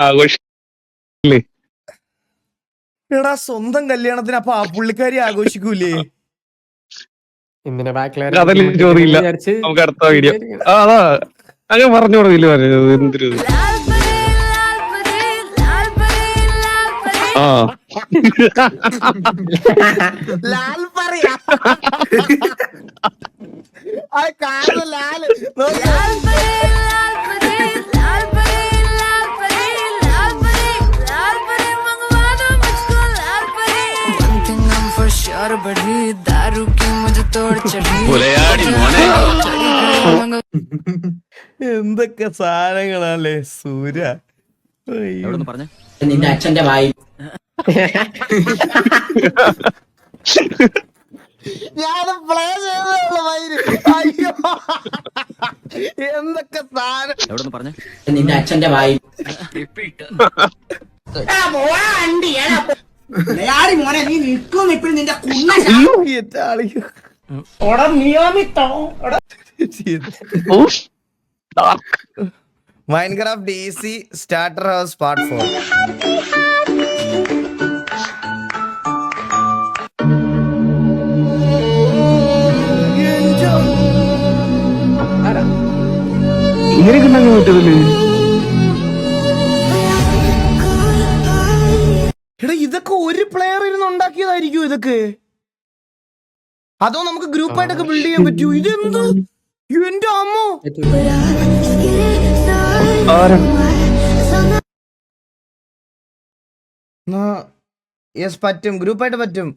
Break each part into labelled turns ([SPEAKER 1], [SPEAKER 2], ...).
[SPEAKER 1] ആഘോഷില്ലേ?
[SPEAKER 2] എടാ സ്വന്തം കല്യാണത്തിന് അപ്പൊ ആ പുള്ളിക്കാരി ആഘോഷിക്കൂലേ?
[SPEAKER 1] അതല്ലേ ചോദ്യമില്ല. നമുക്ക് അടുത്ത വീഡിയോ. അതാ അങ്ങനെ പറഞ്ഞോടില്ല പറഞ്ഞത്. എന്തൊരു ആ
[SPEAKER 2] ലാൽ പറയാ ലാൽ
[SPEAKER 3] दारू की मुझे तोड़ चढ़ी
[SPEAKER 2] എന്തൊക്കെ സാധനങ്ങളല്ലേ സൂര്യ.
[SPEAKER 4] നിന്റെ അച്ഛന്റെ വായി
[SPEAKER 2] ഞാനും പ്ലേ ചെയ്തോളൂ വൈര്. അയ്യോ എന്തൊക്കെ സാധനം.
[SPEAKER 4] നിന്റെ അച്ഛന്റെ വായി മോനെ നീ നിൽക്കും ഇപ്പഴും നിന്റെ
[SPEAKER 2] Minecraft DC starter house part 4.
[SPEAKER 1] ഇങ്ങനെയൊക്കെ ഉണ്ടാക്കാൻ പറ്റത്തില്ലേ?
[SPEAKER 2] എടാ ഇതൊക്കെ ഒരു പ്ലെയർ ഇരുന്ന് ഉണ്ടാക്കിയതായിരിക്കും ഇതൊക്കെ, അതോ നമുക്ക് ഗ്രൂപ്പായിട്ടൊക്കെ ബിൽഡ് ചെയ്യാൻ പറ്റൂ? ഇതെന്ത് എന്റെ അമ്മോ. യെസ് പറ്റും, ഗ്രൂപ്പായിട്ട് പറ്റും.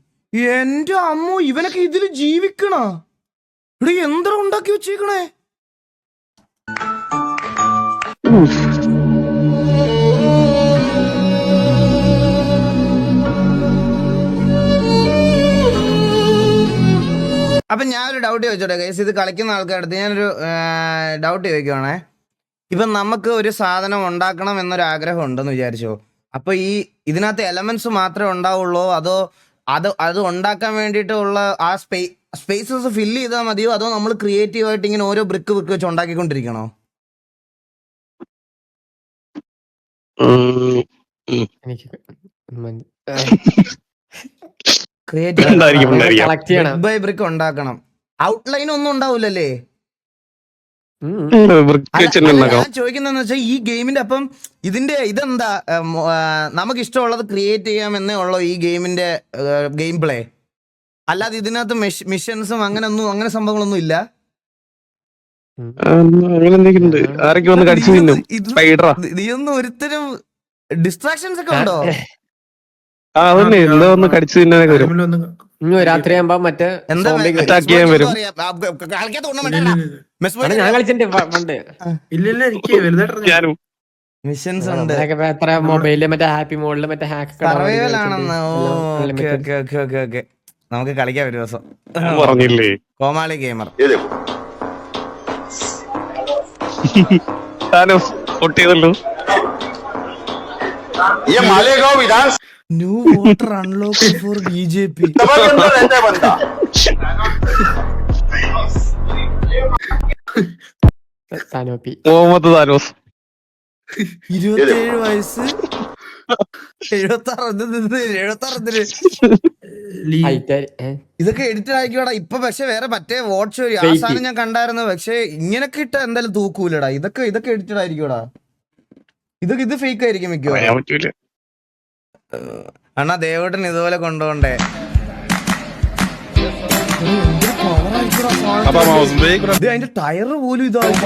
[SPEAKER 2] എന്റെ അമ്മോ ഇവനൊക്കെ ഇതില് ജീവിക്കണ. ഇവിടെ എന്താ ഉണ്ടാക്കി വെച്ചേക്കണേ? അപ്പൊ ഞാനൊരു ഡൗട്ട് ചോദിച്ചോട്ടെ ഗൈസ്, ഇത് കളിക്കുന്ന ആൾക്കാരടുത്ത് ഞാനൊരു ഡൗട്ട് ചോദിക്കുവാണേ. ഇപ്പം നമുക്ക് ഒരു സാധനം ഉണ്ടാക്കണം എന്നൊരു ആഗ്രഹം ഉണ്ടെന്ന് വിചാരിച്ചോ, അപ്പൊ ഈ ഇതിനകത്ത് എലമെന്റ്സ് മാത്രമേ ഉണ്ടാവുള്ളൂ, അതോ അത് ഉണ്ടാക്കാൻ വേണ്ടിയിട്ടുള്ള ആ സ്പേസസ് ഫില്ല് ചെയ്താൽ മതിയോ, അതോ നമ്മൾ ക്രിയേറ്റീവായിട്ട് ഇങ്ങനെ ഓരോ ബ്രിക്ക് വെച്ച് ഉണ്ടാക്കിക്കൊണ്ടിരിക്കണോ? ബ്രിക്ക് ബൈ ബ്രിക്ക് ഉണ്ടാക്കണം. ഔട്ട്ലൈൻ ഒന്നും ഉണ്ടാവൂലല്ലേ? ഞാൻ ചോദിക്കുന്നതെന്ന് വെച്ചാൽ ഈ ഗെയിമിന്റെ അപ്പം ഇതിന്റെ ഇതെന്താ, നമുക്ക് ഇഷ്ടമുള്ളത് ക്രിയേറ്റ് ചെയ്യാമെന്നേ ഉള്ളൂ ഈ ഗെയിമിന്റെ ഗെയിം പ്ലേ, അല്ലാതെ ഇതിനകത്ത് മിഷൻസും അങ്ങനെ സംഭവങ്ങളൊന്നും ഇല്ല. ഇതൊന്നും ഒരുത്തരും ഡിസ്ട്രാക്ഷൻസ് ഒക്കെ ഉണ്ടോ?
[SPEAKER 5] രാത്രിയാകുമ്പോ മറ്റേ
[SPEAKER 2] മിഷൻസ് ഉണ്ട്,
[SPEAKER 5] മൊബൈലില് മറ്റേ ഹാപ്പി മോഡില് മറ്റേ ഹാക്ക്
[SPEAKER 2] സർവൈവൽ ആണെന്ന്. ഓക്കെ നമുക്ക് കളിക്കാം ഒരു ദിവസം.
[SPEAKER 1] പറഞ്ഞില്ലേ
[SPEAKER 2] കോമാളി ഗെയിമർ.
[SPEAKER 1] പൊട്ടിയതല്ലോ.
[SPEAKER 2] New voter unlock for BJP.
[SPEAKER 1] Muhammad Thanos
[SPEAKER 2] 27 വയസ്സ് 76. ഇതൊക്കെ എഡിറ്റഡ് ആയിക്കോടാ ഇപ്പൊ. പക്ഷെ വേറെ മറ്റേ വാച്ച് വരും ആ സാധനം ഞാൻ കണ്ടായിരുന്നു. പക്ഷെ ഇങ്ങനൊക്കെ ഇട്ട എന്തായാലും തൂക്കൂലടാ. ഇതൊക്കെ എഡിറ്റഡ് ആയിരിക്കോടാ. ഇത് ഫേക്ക് ആയിരിക്കും മിക്കവാറും. അണ്ണാ ദേവേട്ടൻ ഇതുപോലെ കൊണ്ടുപോണ്ടേ. അതിന്റെ ടയറ് പോലും ഇതാവും.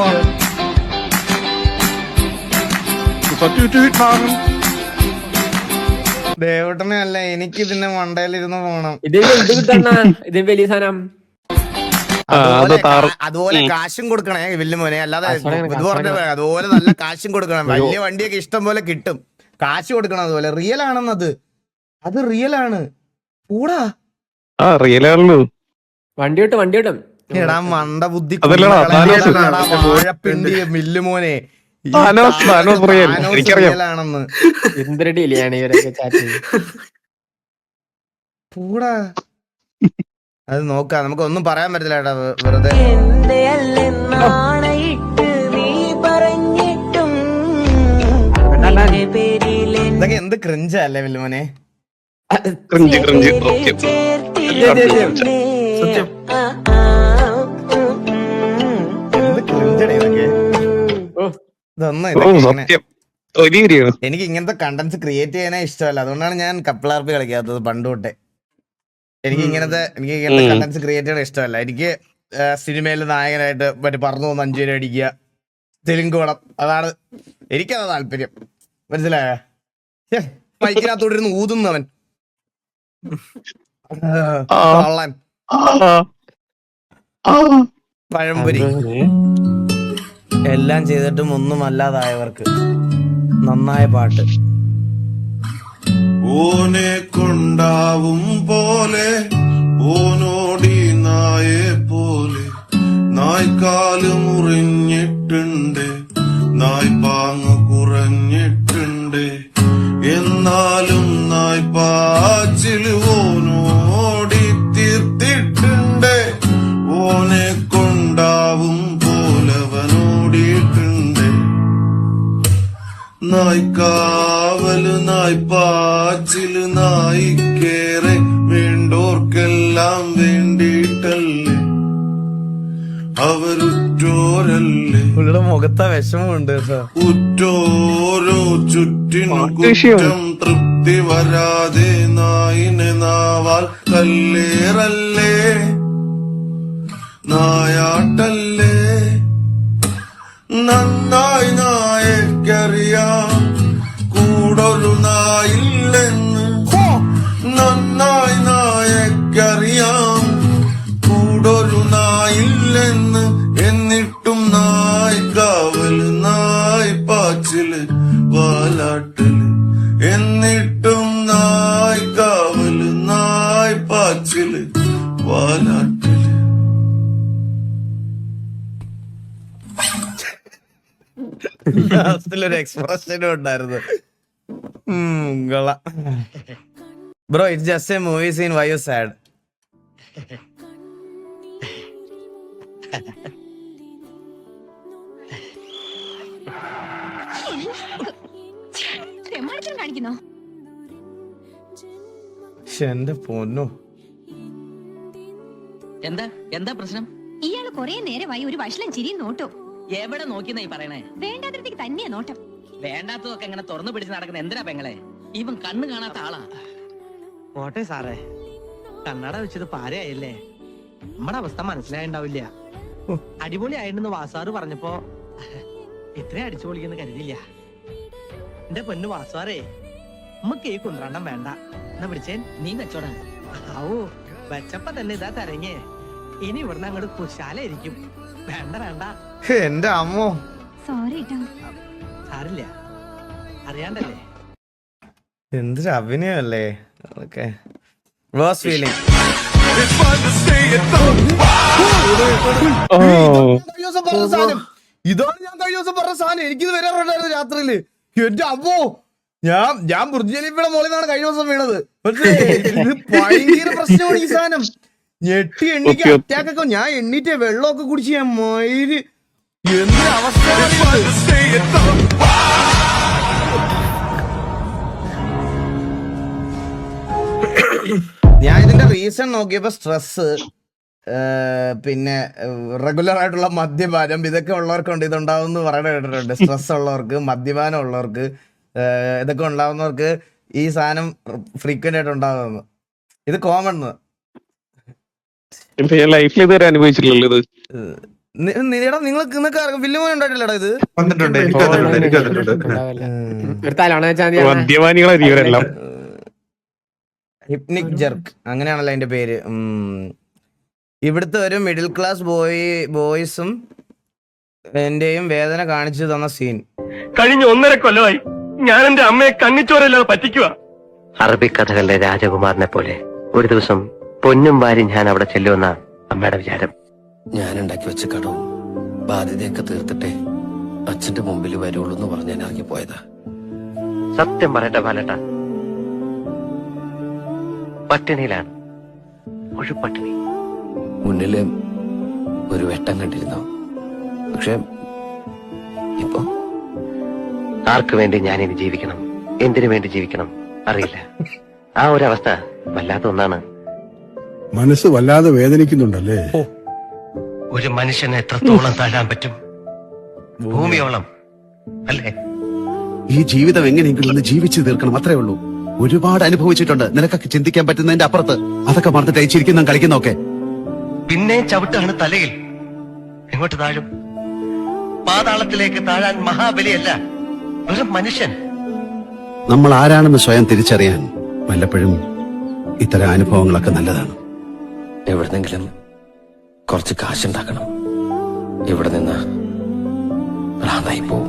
[SPEAKER 2] ദേവേട്ടനെ അല്ല, എനിക്ക് ഇതിന്റെ മണ്ടയിലിരുന്ന് പോണം.
[SPEAKER 5] ഇത് വലിയ സാധനം.
[SPEAKER 2] അതുപോലെ കാശും കൊടുക്കണേ വില്ലുമോനെ, അല്ലാതെ ഇത് പറഞ്ഞ അതുപോലെ നല്ല കാശും കൊടുക്കണം. വലിയ വണ്ടിയൊക്കെ ഇഷ്ടം പോലെ കിട്ടും, കാശ് കൊടുക്കണം. അതുപോലെ റിയൽ ആണെന്നത്, അത് റിയൽ ആണ്. കൂടാ
[SPEAKER 5] വണ്ടി കിട്ടും.
[SPEAKER 2] എടാ മണ്ട ബുദ്ധി വാഴപ്പിണ്ടി മില്ലുമോനെ ആണെന്ന് കൂടാ. അത് നോക്കാം, നമുക്ക് ഒന്നും പറയാൻ പറ്റില്ല ഏട്ടാ, വെറുതെ.
[SPEAKER 5] കണ്ണൻ.
[SPEAKER 2] ഇതൊക്കെ എന്ത് ക്രിഞ്ചല്ലേ വില്ലുമോനെ.
[SPEAKER 1] ക്രിഞ്ച് സത്യം.
[SPEAKER 2] എന്ത് ക്രിഞ്ചടേ ഇതൊക്കെ.
[SPEAKER 5] ഓ,
[SPEAKER 2] ഇതൊന്നും
[SPEAKER 1] ഓ
[SPEAKER 2] ഇതൊക്കെ ഇങ്ങനെ
[SPEAKER 1] സത്യം ഒരു കാര്യമാണ്.
[SPEAKER 2] എനിക്ക് ഇങ്ങനത്തെ കണ്ടന്റ്സ് ക്രിയേറ്റ് ചെയ്യാനേ ഇഷ്ടമല്ല. അതുകൊണ്ടാണ് ഞാൻ കപ്പിൾ ആർപി കളിക്കാത്തത് പണ്ട് തൊട്ടേ. എനിക്ക് ഇങ്ങനത്തെ കണ്ടന്റ്സ് ക്രിയേറ്റ് ചെയ്യാൻ ഇഷ്ടമല്ല. എനിക്ക് സിനിമയിൽ നായകനായിട്ട് മറ്റേ പറന്നു പോകുന്ന 5 രൂപ അടിക്കുക, തെലുങ്ക് പടം, അതാണ് എനിക്കതാ താല്പര്യം. മനസ്സിലായ? മൈക്കിനകത്തോട്ടിരുന്ന് ഊതുന്നവൻ കള്ളൻ, പഴംപൊരി എല്ലാം ചെയ്തിട്ടും ഒന്നും അല്ലാതായവർക്ക് നന്നായ പാട്ട്.
[SPEAKER 6] ഓനെ കൊണ്ടാവും പോലെ ഓനോടി നായെ പോലെ നായ്ക്കാല് മുറിഞ്ഞിട്ടുണ്ട്, നായ്പാങ്ങ് കുറഞ്ഞിട്ടുണ്ട്. എന്നാലും നായ്പാച്ചില് ഓനോടി തീർത്തിട്ടുണ്ട്. ഓനെ കൊണ്ടാവും പോലവനോടിയിട്ടുണ്ട്. നായ്ക്കാവല് നായ്പാച്ചില് നായിക്കേറെ വേണ്ടോർക്കെല്ലാം വേണ്ടിയിട്ടല്ലേ അവരുറ്റോരല്ലേ.
[SPEAKER 2] പുള്ളിയുടെ മുഖത്ത വിഷമമുണ്ട് കേട്ടോ.
[SPEAKER 6] ഉറ്റോരോ ചുറ്റിൻ കുറ്റം തൃപ്തി വരാതെ നായിനെ നാവാൽ കല്ലേറല്ലേ നായാട്ടല്ലേ. നന്നായി നായക്കറിയാം കൂടൊരു നായില്ലെന്ന്. നന്നായി നായക്കറിയാം കൂടൊരു നായില്ലെന്ന്. എന്നിട്ടും നായ് കാവല് നായ് പാച്ചില് വാലാട്ടല്. എന്നിട്ടും നായ് കാവല് നായ് പാച്ചില് വാലാട്ടല്.
[SPEAKER 2] ലാസ്റ്റിലൊരു എക്സ്പ്രഷനും ഉണ്ടായിരുന്നു. Bro it's just a movie scene, why you sad?
[SPEAKER 7] കാണിക്കുന്നോ?
[SPEAKER 2] എന്റെ പൊന്നോ,
[SPEAKER 4] എന്താ എന്താ പ്രശ്നം?
[SPEAKER 7] ഇയാള് കൊറേ നേരമായി ഒരു വഷളം ചിരിയും നോട്ടോ.
[SPEAKER 4] എവിടെ നോക്കിന്നാ ഈ പറയണേ?
[SPEAKER 7] വേണ്ടാത്തിടത്തേക്ക് തന്നെയാ നോട്ടം.
[SPEAKER 4] വേണ്ടാത്തതൊക്കെ എങ്ങനെ തുറന്നു പിടിച്ച് നടക്കുന്ന എന്തിനാ പെങ്ങളെ? ഇവൻ കണ്ണ് കാണാത്ത ആളാ.
[SPEAKER 8] പോട്ടെ സാറേ, കണ്ണട വെച്ചത് പാരയായില്ലേ. നമ്മുടെ അവസ്ഥ മനസ്സിലായിണ്ടാവില്ല. അടിപൊളി ആയിട്ടെന്ന് വാസാറ് പറഞ്ഞപ്പോ ഇത്രയും അടിച്ചു പൊളിക്കുന്ന കരുതില്ല. എന്റെ പൊന്നു വാസാറേ, നമുക്ക് ഈ കുന്ത്രണ്ടം വേണ്ട. എന്നാ പിടിച്ചേൻ,
[SPEAKER 4] നീ വെച്ചോടാ.
[SPEAKER 8] ആവൂ വെച്ചപ്പോ തന്നെ ഇതാ തരങ്ങേ. ഇനി ഇവിടുന്ന് അങ്ങോട്ട് കുശാലായിരിക്കും. വേണ്ട വേണ്ട.
[SPEAKER 2] എന്റെ അമ്മോ,
[SPEAKER 7] സോറി ട്ടോ.
[SPEAKER 8] സാരില്ല, അറിയാണ്ടല്ലേ.
[SPEAKER 2] എന്തൊരു അഭിനയല്ലേ. Okay, verse feeling. ഇതാണ് ഞാൻ കഴിഞ്ഞ ദിവസം പറഞ്ഞ സാധനം. എനിക്കിത് വരാറുണ്ടായിരുന്നു രാത്രിയില്. എന്റെ അമ്മോ, ഞാൻ ബുർജ് ഖലീഫയുടെ മുകളിൽ നിന്നാണ് കഴിഞ്ഞ ദിവസം വീണത്. പക്ഷേ ഇത് ഭയങ്കര പ്രശ്നമാണ് ഈ സാധനം. ഞെട്ടി എണ്ണിക്ക് അറ്റാക്ക് ഒക്കെ. ഞാൻ എണ്ണീറ്റ് വെള്ളമൊക്കെ കുടിച്ച് ഞാൻ മയില്. എന്തൊരു അവസ്ഥ. ഞാൻ ഇതിന്റെ റീസൺ നോക്കിയപ്പോ സ്ട്രെസ്, പിന്നെ റെഗുലർ ആയിട്ടുള്ള മദ്യപാനം, ഇതൊക്കെ ഉള്ളവർക്കുണ്ട് ഇതുണ്ടാവും എന്ന് പറയുന്നത് കേട്ടിട്ടുണ്ട്. സ്ട്രെസ് ഉള്ളവർക്ക്, മദ്യപാനം ഉള്ളവർക്ക്, ഇതൊക്കെ ഉണ്ടാവുന്നവർക്ക് ഈ സാധനം ഫ്രീക്വന്റ് ആയിട്ട് ഉണ്ടാകുന്നു. ഇത് കോമൺ.
[SPEAKER 1] ലൈഫിൽ ഇതുവരെ അനുഭവിച്ചില്ലല്ലോ ഇത്.
[SPEAKER 2] നിങ്ങൾക്ക് ഫിലിമോ ഉണ്ടായിട്ടില്ലടാ ഇത്?
[SPEAKER 1] മദ്യപാനികളെ ജീവനെല്ലാം.
[SPEAKER 2] ഹിപ്നിക് ജെർക്ക് അങ്ങനെയാണല്ലോ അതിന്റെ പേര്. ഇവിടുത്തെ ഒരു മിഡിൽ ക്ലാസ് ബോയ്സും എന്റെയും വേദന കാണിച്ചു തന്ന സീൻ.
[SPEAKER 9] കഴിഞ്ഞ 1.5 കൊല്ലമായി ഞാൻ എന്റെ അമ്മയെ കണ്ണിച്ചോരല്ലാതെ പറ്റിക്കുക.
[SPEAKER 10] അറബിക്കഥകളിലെ രാജകുമാരനെ പോലെ ഒരു ദിവസം പൊന്നും വാരി ഞാൻ അവിടെ ചെല്ലുമെന്ന അമ്മയുടെ വിചാരം.
[SPEAKER 11] ഞാൻ ഉണ്ടാക്കി വെച്ച കടവും ബാധ്യതയൊക്കെ തീർത്തിട്ടേ അച്ഛന്റെ മുമ്പിൽ വരുള്ളൂ എന്ന് പറഞ്ഞ് ഞാൻ ഇറങ്ങിപ്പോയതാ.
[SPEAKER 10] സത്യം പറയട്ടെ ബാലേട്ട, പട്ടിണിയിലാണ്. ഒരു പട്ടിണി.
[SPEAKER 11] മുന്നില് ഒരു വെട്ടം കണ്ടിരുന്നു. പക്ഷെ ഇപ്പൊ
[SPEAKER 10] ആർക്കു വേണ്ടി ഞാനിനി ജീവിക്കണം, എന്തിനു വേണ്ടി ജീവിക്കണം അറിയില്ല. ആ ഒരു അവസ്ഥ വല്ലാത്ത ഒന്നാണ്.
[SPEAKER 6] മനസ്സ് വല്ലാതെ വേദനിക്കുന്നുണ്ടല്ലേ?
[SPEAKER 10] ഒരു മനുഷ്യനെ എത്രത്തോളം താഴാൻ പറ്റും? ഭൂമിയോളം അല്ലേ?
[SPEAKER 11] ഈ ജീവിതം എങ്ങനെയെങ്കിലും ഒന്ന് ജീവിച്ചു തീർക്കണം, അത്രേ ഉള്ളൂ. ഒരുപാട് അനുഭവിച്ചിട്ടുണ്ട്, നിനക്കൊക്കെ ചിന്തിക്കാൻ പറ്റുന്നതിന്റെ അപ്പുറത്ത്. അതൊക്കെ മറന്നിട്ട് അയച്ചിരിക്കുന്ന കളിക്കുന്നൊക്കെ.
[SPEAKER 10] പിന്നെ ചവിട്ടാണ് തലയിൽ. എങ്ങോട്ട് താഴും? പാതാളത്തിലേക്ക് താഴാൻ മഹാബലിയല്ല, ഒരു മനുഷ്യൻ.
[SPEAKER 11] നമ്മൾ ആരാണെന്ന് സ്വയം തിരിച്ചറിയാൻ വല്ലപ്പോഴും ഇത്തരം അനുഭവങ്ങളൊക്കെ നല്ലതാണ്. എവിടെന്നെങ്കിലും കുറച്ച് കാശുണ്ടാക്കണം. ഇവിടെ നിന്ന് ഭ്രാന്തായി പോവും.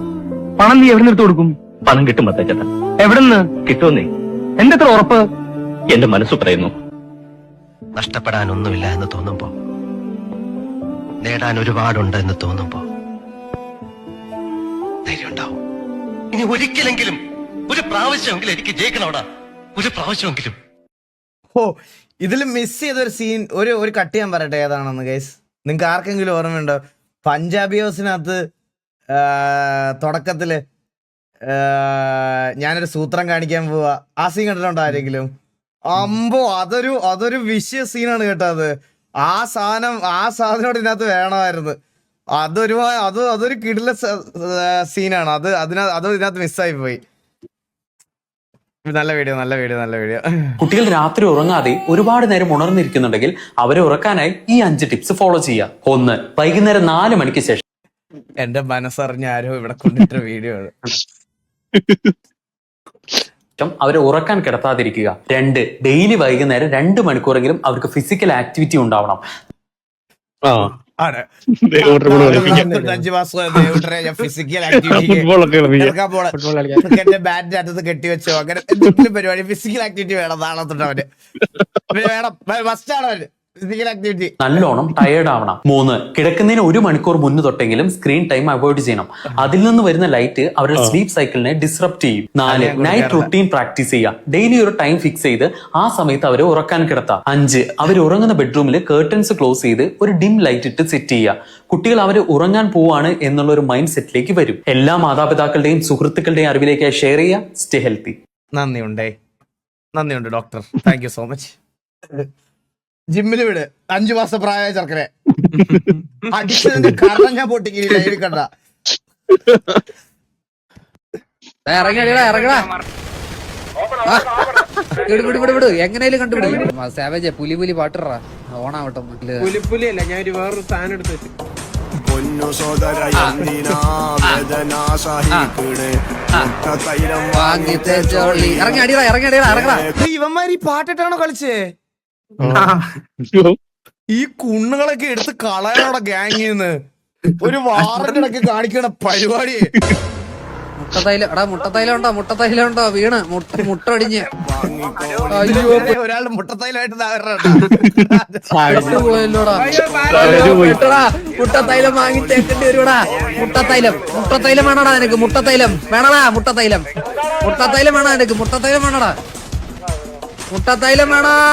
[SPEAKER 9] പണം നീ എവിടെ നിന്ന് കൊടുക്കും? പണം കിട്ടും മത്തേച്ചേട്ടാ. എവിടെ നിന്ന് കിട്ടുമെന്നേ? എന്റെ എത്ര ഉറപ്പ്? എന്റെ മനസ്സ് പറയുന്നു.
[SPEAKER 10] നഷ്ടപ്പെടാനൊന്നുമില്ല എന്ന് തോന്നുമ്പോ, നേടാൻ ഒരുപാടുണ്ട് എന്ന് തോന്നുമ്പോ ധൈര്യം ഉണ്ടാവും. ഇനി ഒരിക്കലെങ്കിലും ഒരു പ്രാവശ്യമെങ്കിലും എനിക്ക് ജയിക്കണോടാ, ഒരു പ്രാവശ്യമെങ്കിലും.
[SPEAKER 2] ഓ, ഇതിൽ മിസ് ചെയ്തൊരു സീൻ ഒരു കട്ട് ചെയ്യാൻ പറയട്ടെ ഏതാണെന്ന് ഗൈസ്. നിങ്ങൾക്ക് ആർക്കെങ്കിലും ഓർമ്മയുണ്ടോ? പഞ്ചാബി ഹൗസിനകത്ത് തുടക്കത്തില് ഞാനൊരു സൂത്രം കാണിക്കാൻ പോവാ. ആ സീൻ കണ്ടിട്ടുണ്ടോ ആരെങ്കിലും? അമ്പോ, അതൊരു വിഷയ സീനാണ് കേട്ടോ. ആ സാധനം ഇതിനകത്ത് വേണമായിരുന്നു. അതൊരു കിടില സീനാണ്. അത് ഇതിനകത്ത് മിസ്സായി പോയി. നല്ല വീഡിയോ.
[SPEAKER 12] കുട്ടികൾ രാത്രി ഉറങ്ങാതെ ഒരുപാട് നേരം ഉണർന്നിരിക്കുന്നുണ്ടെങ്കിൽ അവരെ ഉറക്കാനായി ഈ 5 ടിപ്സ് ഫോളോ ചെയ്യുക. 1. വൈകുന്നേരം 4 മണിക്ക് ശേഷം.
[SPEAKER 2] എന്റെ മനസ്സറിഞ്ഞ ആരോ ഇവിടെ കൊണ്ടിട്ട വീഡിയോ ആണ്.
[SPEAKER 12] അവരെ ഉറക്കാൻ കിടത്താതിരിക്കുക. 2. ഡെയിലി വൈകുന്നേരം 2 മണിക്കൂറെങ്കിലും അവർക്ക് ഫിസിക്കൽ ആക്ടിവിറ്റി ഉണ്ടാവണം.
[SPEAKER 2] 5 മാസം ഫിസിക്കൽ ആക്ടിവിറ്റി ബാറ്റിന്റെ അറ്റത്ത് കെട്ടിവെച്ചോ, അങ്ങനെ എന്തെങ്കിലും പരിപാടി ഫിസിക്കൽ ആക്ടിവിറ്റി വേണം. നാളെ തൊട്ട് അവന് വേണം, മസ്റ്റാണ് അവന് ഫിസിക്കൽ ആക്ടിവിറ്റി.
[SPEAKER 12] നല്ലോണം ടയേർഡ് ആവണം. 3. കിടക്കുന്നതിന് 1 മണിക്കൂർ മുന്ന് തൊട്ടെങ്കിലും സ്ക്രീൻ ടൈം അവോയ്ഡ് ചെയ്യണം. അതിൽ നിന്ന് വരുന്ന ലൈറ്റ് അവരുടെ സ്ലീപ്പ് സൈക്കിളിനെ ഡിസ്റപ്റ്റ് ചെയ്യും. 4. നൈറ്റ് റുട്ടീൻ പ്രാക്ടീസ് ചെയ്യുക. ഡെയിലി ഒരു ടൈം ഫിക്സ് ചെയ്ത് ആ സമയത്ത് അവരെ ഉറക്കാൻ കിടത്താം. 5. അവർ ഉറങ്ങുന്ന ബെഡ്റൂമിൽ കേർട്ടൻസ് ക്ലോസ് ചെയ്ത് ഒരു ഡിം ലൈറ്റ് ഇട്ട് സെറ്റ് ചെയ്യുക. കുട്ടികൾ അവര് ഉറങ്ങാൻ പോവാണ് എന്നുള്ള ഒരു മൈൻഡ് സെറ്റിലേക്ക് വരും. എല്ലാ മാതാപിതാക്കളുടെയും സുഹൃത്തുക്കളുടെയും അറിവിലേക്ക് ഷെയർ ചെയ്യുക. Stay healthy.
[SPEAKER 2] നന്ദിയുണ്ട് doctor. Thank you so much. ജിമ്മിൽ വിട് 5 മാസം പ്രായമായ ചെറുക്കനെ അടിച്ചതിന്റെ കാരണം ഞാൻ പൊട്ടിക്കില്ല. കണ്ട
[SPEAKER 5] എങ്ങനെയാലും കണ്ടുപിടിക്കും. സാവേജ് പുലി പാട്ടിറാ ഓണാവട്ടെ. പുലിയല്ല, ഞാൻ വേറൊരു സാധനം എടുത്ത് വെച്ചു.
[SPEAKER 2] ഇവന്മാര് ഈ പാട്ടിട്ടാണോ കളിച്ചേ? ഈ കുണ്ണുകളൊക്കെ എടുത്ത് കളയാനോടെ ഗാങ്ങിന്ന് ഒരു വാറിനൊക്കെ കാണിക്കണ പരിപാടി.
[SPEAKER 5] മുട്ടത്തൈലം ഉണ്ടോ വീണ് മുട്ടടിഞ്ഞ്
[SPEAKER 2] ഒരാളുടെ മുട്ടത്തൈലമായിട്ട്
[SPEAKER 5] മുട്ടത്തൈലം വാങ്ങി തേക്കേണ്ടി വരുവാടാ. മുട്ടത്തൈലം വേണോടാ നിനക്ക്? മുട്ടത്തൈലം വേണടാ. മുട്ടത്തൈലം വേണോ നിനക്ക്? മുട്ടത്തൈലം വേണോടാ. മുട്ടത്തൈലം വേണോടാ.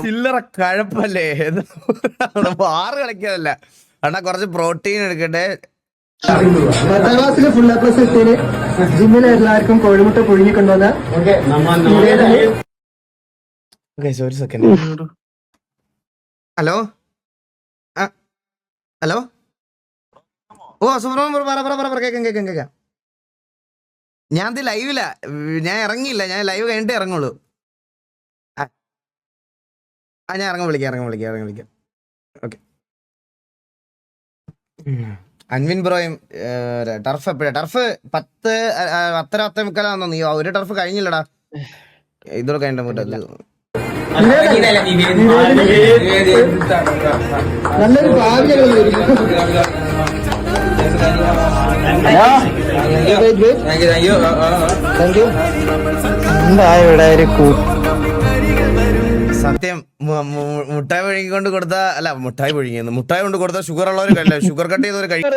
[SPEAKER 2] ചില്ലറ കഴപ്പല്ലേ? വാറ് കളിക്കാനല്ല അണ്ണാ, കുറച്ച് പ്രോട്ടീൻ എടുക്കട്ടെ.
[SPEAKER 5] 10ാം ക്ലാസ്സിൽ ഫുൾ A+ എത്തിയത് ജിമ്മിൽ എല്ലാവർക്കും കോഴിമുട്ട പുഴുങ്ങിക്കൊണ്ടുവന്ന
[SPEAKER 2] ഒരു സെക്കൻഡ്. ഹലോ ഓ സുബ്രഹ്മണ്യം കേക്കാം. ഞാൻ ലൈവില, ഞാൻ ഇറങ്ങിയില്ല. ഞാൻ ലൈവ് കഴിഞ്ഞിട്ട് ഇറങ്ങുള്ളൂ. ഞാൻ ഇറങ്ങാൻ വിളിക്കാം. ഓക്കെ. അൻവിൻ ബ്രോയും ടർഫ് എപ്പോഴാ? ടർഫ് 10:30 നീ ഒരു ടർഫ് കഴിഞ്ഞില്ലടാ. ഇതോടെ കഴിഞ്ഞിട്ട്
[SPEAKER 5] നല്ലൊരു
[SPEAKER 2] സത്യം. മുട്ടായി പുഴുങ്ങിക്കൊണ്ട് കൊടുത്ത മുട്ടായി കൊണ്ട് കൊടുത്ത ഷുഗർ ഉള്ളവർ ഷുഗർ കട്ട് ചെയ്തവർ കഴിക്കും.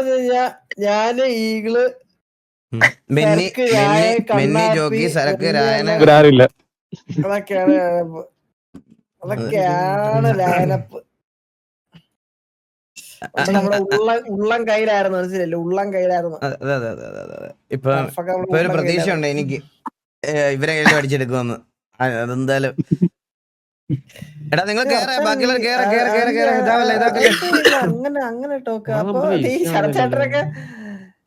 [SPEAKER 5] ഞാന് ഈകള്
[SPEAKER 2] മെന്നി മെന്നി ജോക്കി സരക്ക് രായന
[SPEAKER 1] ഇവരാരുമില്ല.
[SPEAKER 5] അതൊക്കെയാണ് ലൈനപ്പ്. നമ്മുടെ ഉള്ളം കയ്യിലായിരുന്നു, മനസ്സിലല്ലേ? ഉള്ളം കയ്യിലായിരുന്നു.
[SPEAKER 2] അതെ അതെ അതെ അതെ അതെ. ഇപ്പൊ ഒരു പ്രതീക്ഷ ഉണ്ട് എനിക്ക് ഇവരെ കയ്യിൽ അടിച്ചെടുക്കുമെന്ന്. അതെന്തായാലും എടാ നിങ്ങൾ ബാക്കിയുള്ളവർ
[SPEAKER 5] അങ്ങനെ ടോക്ക്. അപ്പൊ ഈ ശരത്തേട്ടനൊക്കെ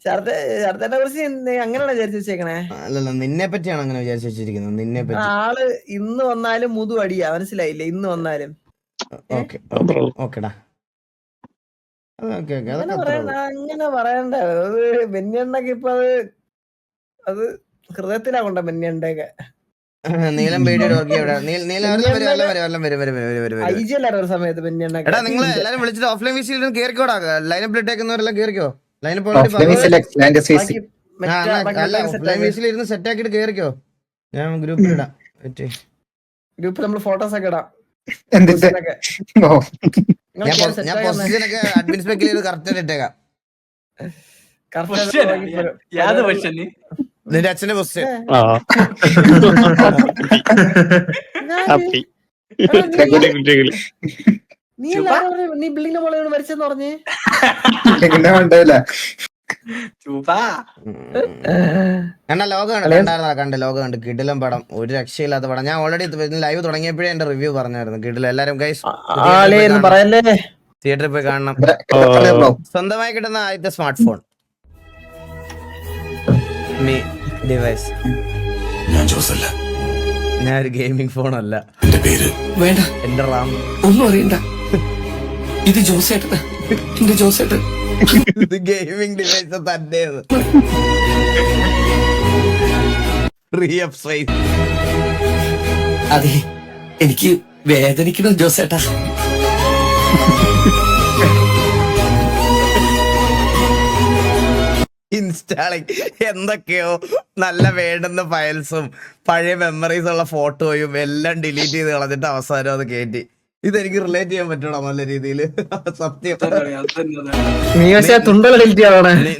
[SPEAKER 5] ശരത്തേട്ടനെ കുറിച്ച് അങ്ങനെയാണ് വിചാരിച്ചു വെച്ചേക്കണേ?
[SPEAKER 2] അല്ലല്ല, നിന്നെ പറ്റിയാണ് അങ്ങനെ വിചാരിച്ചു വെച്ചിരിക്കുന്നത്. നിന്നെ പറ്റി
[SPEAKER 5] ആള് ഇന്ന് വന്നാലും മുതു അടിയാ, മനസ്സിലായില്ലേ? ഇന്ന് വന്നാലും
[SPEAKER 2] ഓക്കെടാ.
[SPEAKER 5] അങ്ങനെ പറയണ്ട. ബെന്നിയണ്ണൊക്കെ ഇപ്പൊ അത് ഹൃദയത്തിലാകൊണ്ട ബെന്നിയണ്ടൊക്കെ.
[SPEAKER 2] നീലം പേടിയുടെ വർക്ക് എവിടെ?
[SPEAKER 5] IGL ഒരു സമയത്ത് ബെന്നിയണ്ണൊക്കെ.
[SPEAKER 2] എടാ നിങ്ങൾ എല്ലാരും വിളിച്ചിട്ട് ഓഫ്ലൈൻ വിസിൽ കേറിക്കോടാ. ലൈനപ്പ് ഇട്ടേക്കുന്നവരെല്ലാം കേറിക്കോ. ലൈനപ്പ് ഇരുന്ന് സെറ്റ് ആക്കിട്ട് കേറിക്കോ. ഞാൻ ഗ്രൂപ്പിൽ ഇടാം.
[SPEAKER 5] ഗ്രൂപ്പിൽ നമ്മൾ ഫോട്ടോസ് ഒക്കെ ഇടാം.
[SPEAKER 2] ഞാൻ പൊസിഷനൊക്കെ അഡ്മിൻ സ്പെക്കിൽ ചെയ്ത് കറക്റ്റ് ഇട്ടേക്കാം. നിന്റെ അച്ഛന്റെ പൊസിഷൻ
[SPEAKER 5] നീ ബിൽഡിങ്ങിന്റെ പോലെ മരിച്ചെന്ന് പറഞ്ഞേ.
[SPEAKER 2] ലോകം കണ്ട് ലോകം കണ്ട് കിടിലം പടം, ഒരു രക്ഷയില്ലാത്ത പടം. ഞാൻ ഓൾറെഡി ലൈവ് തുടങ്ങിയപ്പോഴേ എന്റെ റിവ്യൂ പറഞ്ഞായിരുന്നു. കിടിലം. എല്ലാരും തിയേറ്ററിൽ പോയി കാണണം. സ്വന്തമായി കിട്ടുന്ന ആദ്യത്തെ സ്മാർട്ട് ഫോൺ ഡിവൈസ്. ഞാൻ ഒരു ഗെയിമിംഗ് ഫോൺ അല്ല.
[SPEAKER 8] വേണ്ട,
[SPEAKER 2] എന്റെ റാം
[SPEAKER 8] ഒന്നും അറിയണ്ട. ഇത് ജോസേട്ടൻ, എന്റെ ജോസേട്ടൻ.
[SPEAKER 2] ഇത് ഗെയിമിംഗ് ഡിവൈസ് തന്നെ.
[SPEAKER 8] അതെ, എനിക്ക് വേദനിക്കണം ജോസേട്ടാ.
[SPEAKER 2] ഇൻസ്റ്റാളിങ് എന്തൊക്കെയോ നല്ല വേണ്ടുന്ന ഫയൽസും പഴയ മെമ്മറീസ് ഉള്ള ഫോട്ടോയും എല്ലാം ഡിലീറ്റ് ചെയ്ത് കളഞ്ഞിട്ട് അവസാനം അത് കയറ്റി. ഇതെനിക്ക് റിലേറ്റ് ചെയ്യാൻ പറ്റൂടാ നല്ല രീതിയിൽ. സത്യം.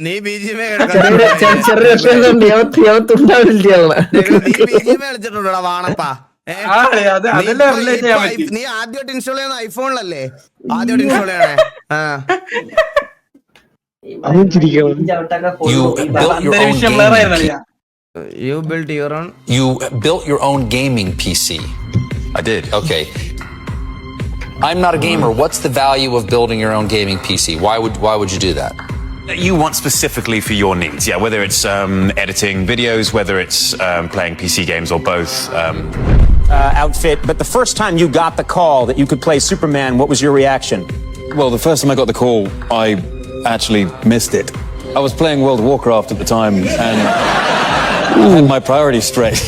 [SPEAKER 2] നീ BGMI കളിച്ചിട്ടുണ്ടോടാ വാണപ്പാ? നീ ആദ്യമായിട്ട് ഇൻസ്റ്റാൾ ചെയ്യുന്ന ഐഫോണിലല്ലേ? ആദ്യമായിട്ട് ഇൻസ്റ്റാൾ ചെയ്യണേ. You built your own gaming PC.
[SPEAKER 13] I did. Okay. I'm not a gamer. What's the value of building your own gaming PC? Why would you do that?
[SPEAKER 14] You want specifically for your needs, yeah. Whether it's editing videos, whether it's playing PC games, or both.
[SPEAKER 15] Outfit. But the first time you got the call that you could play Superman, what was your reaction?
[SPEAKER 14] Well, the first time I got the call, I actually missed it. I was playing World of Warcraft at the time, and I had my priorities straight.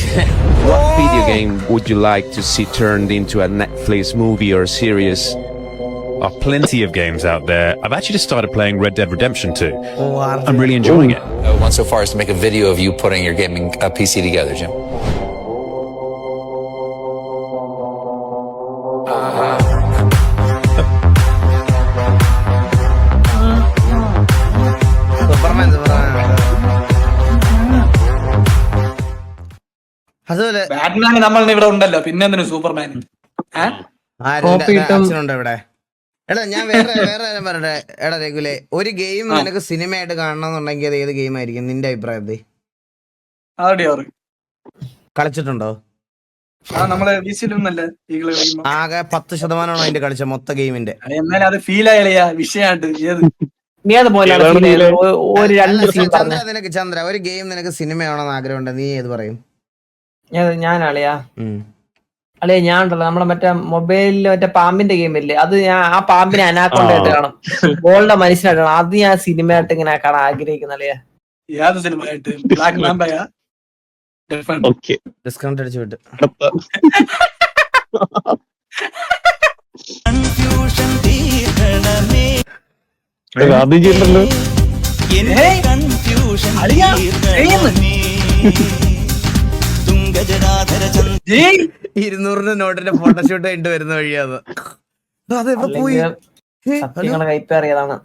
[SPEAKER 16] What video game would you like to see turned into a Netflix movie or series?
[SPEAKER 14] Plenty of games out there. I've actually just started playing Red Dead Redemption 2. I'm really enjoying it.
[SPEAKER 13] I went so far as to make a video of you putting your gaming PC together, Jim.
[SPEAKER 2] അതുപോലെ
[SPEAKER 8] Batman നമ്മളിന്ന് ഇവിടെ ഉണ്ടല്ലോ, പിന്നെ എന്തിനു Superman?
[SPEAKER 2] അച്ഛനുണ്ടോ ഇവിടെ? എടാ ഞാൻ വേറെ പറയട്ടെ. എടാ രഘുലെ, ഒരു ഗെയിം നിനക്ക് സിനിമയായിട്ട് കാണണമെന്നുണ്ടെങ്കിൽ അത് ഏത് ഗെയിം ആയിരിക്കും നിന്റെ അഭിപ്രായത്തിൽ? കളിച്ചിട്ടുണ്ടോ? ആകെ 10% അതിന്റെ കളിച്ച മൊത്തം ഗെയിമിന്റെ. ചന്ദ്ര, ഒരു ഗെയിം നിനക്ക് സിനിമയാണോന്ന് ആഗ്രഹമുണ്ട്, നീ ഏത് പറയും?
[SPEAKER 5] ഞാനളിയാ ഞാൻ ഉണ്ടല്ലോ നമ്മുടെ മറ്റേ മൊബൈലില് മറ്റേ പാമ്പിന്റെ ഗെയിം ഇല്ലേ, അത് ഞാൻ ആ പാമ്പിനെ അനാക്കൊണ്ടായിട്ട് കാണും, ഗോൾഡ് മനുഷ്യനായിട്ട് കാണും. അത് ഞാൻ സിനിമയായിട്ട് ഇങ്ങനെ കാണാൻ ആഗ്രഹിക്കുന്ന അളിയാ.
[SPEAKER 2] ഡിസ്കൗണ്ട് അടിച്ചു വിട്ട്. $200 നോട്ടിന്റെ ഫോട്ടോഷൂട്ട് കഴിഞ്ഞിട്ട് വരുന്ന വഴിയാന്ന്.
[SPEAKER 5] സത്യങ്ങളെ കൈപ്പേറിയതാണ്.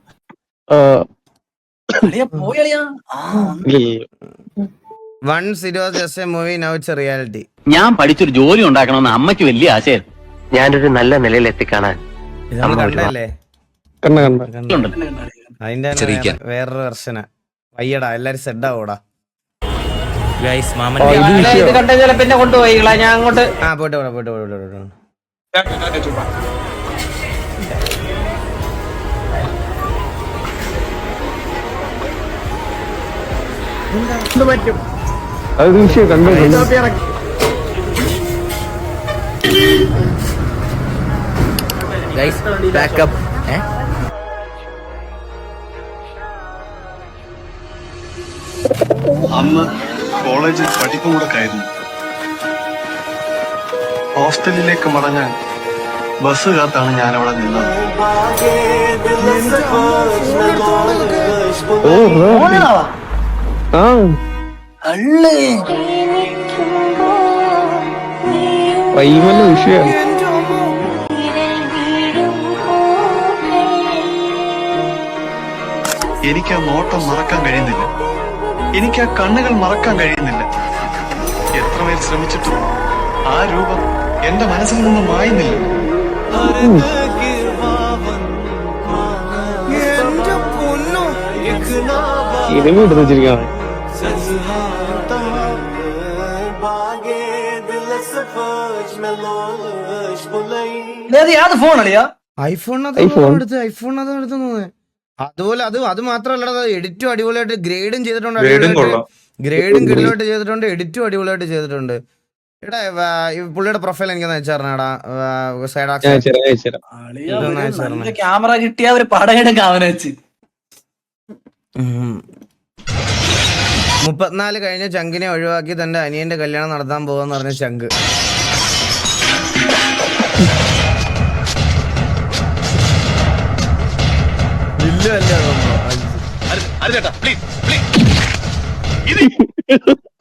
[SPEAKER 2] Once it was just a movie, now it's a reality.
[SPEAKER 9] ഞാൻ പഠിച്ചൊരു ജോലി ഉണ്ടാക്കണമെന്ന് അമ്മയ്ക്ക് വലിയ ആശയായിരുന്നു.
[SPEAKER 10] ഞാനൊരു നല്ല നിലയിൽ എത്തിക്കാണാൻ
[SPEAKER 2] കണ്ടല്ലേ അതിന്റെ വേറൊരു വെർഷനാ. വയ്യടാ, എല്ലാരും സെഡ് ആവൂടാ.
[SPEAKER 5] ഇത് കണ്ടു പിന്നെ കൊണ്ടുപോയി ഞാൻ അങ്ങോട്ട്.
[SPEAKER 2] പോട്ടെ.
[SPEAKER 1] അത് വിഷയം കണ്ടു.
[SPEAKER 17] അന്ന് കോളേജിൽ പഠിപ്പും കൂടെ ആയിരുന്നു. ഹോസ്റ്റലിലേക്ക് മടങ്ങാൻ ബസ് കാത്താണ് ഞാൻ അവിടെ നിന്നത്.
[SPEAKER 1] വിഷയം
[SPEAKER 17] എനിക്ക് ആ നോട്ടം മറക്കാൻ കഴിയുന്നില്ല. എനിക്ക് ആ കണ്ണുകൾ മറക്കാൻ കഴിയുന്നില്ല. എത്ര പേർ ശ്രമിച്ചിട്ടും ആ രൂപം എന്റെ മനസ്സിൽ നിന്ന് മായുന്നില്ല.
[SPEAKER 2] അതുപോലെ അത് മാത്രമല്ല, എഡിറ്റും അടിപൊളിയായിട്ട് ഗ്രേഡും ചെയ്തിട്ടുണ്ട്. ഗ്രേഡും കിടിലോട്ട് ചെയ്തിട്ടുണ്ട്, എഡിറ്റും അടിപൊളിയായിട്ട് ചെയ്തിട്ടുണ്ട്. എടാ പുള്ളിയുടെ പ്രൊഫൈൽ എനിക്കൊന്ന് അയച്ചാർന്നാടാ.
[SPEAKER 8] ക്യാമറ കിട്ടിയ ഒരു പടയെടുക്കാം അവനെ വെച്ച്.
[SPEAKER 2] 34 കഴിഞ്ഞ ചങ്കിനെ ഒഴിവാക്കി തന്റെ അനിയന്റെ കല്യാണം നടത്താൻ പോകാന്ന് പറഞ്ഞ ചങ്ക്.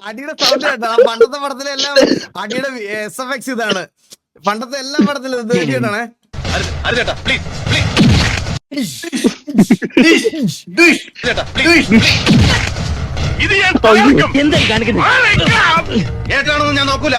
[SPEAKER 2] അടിയുടെ സൗണ്ട് കേട്ടോ. പണ്ടത്തെ പടത്തിലെല്ലാം അടിയുടെ SFX ഇതാണ്. പണ്ടത്തെ എല്ലാ പടത്തിലും ഇത് കേട്ടാണേ.
[SPEAKER 9] എന്താ കാണിക്കുന്നത്?
[SPEAKER 2] ഞാൻ നോക്കൂല.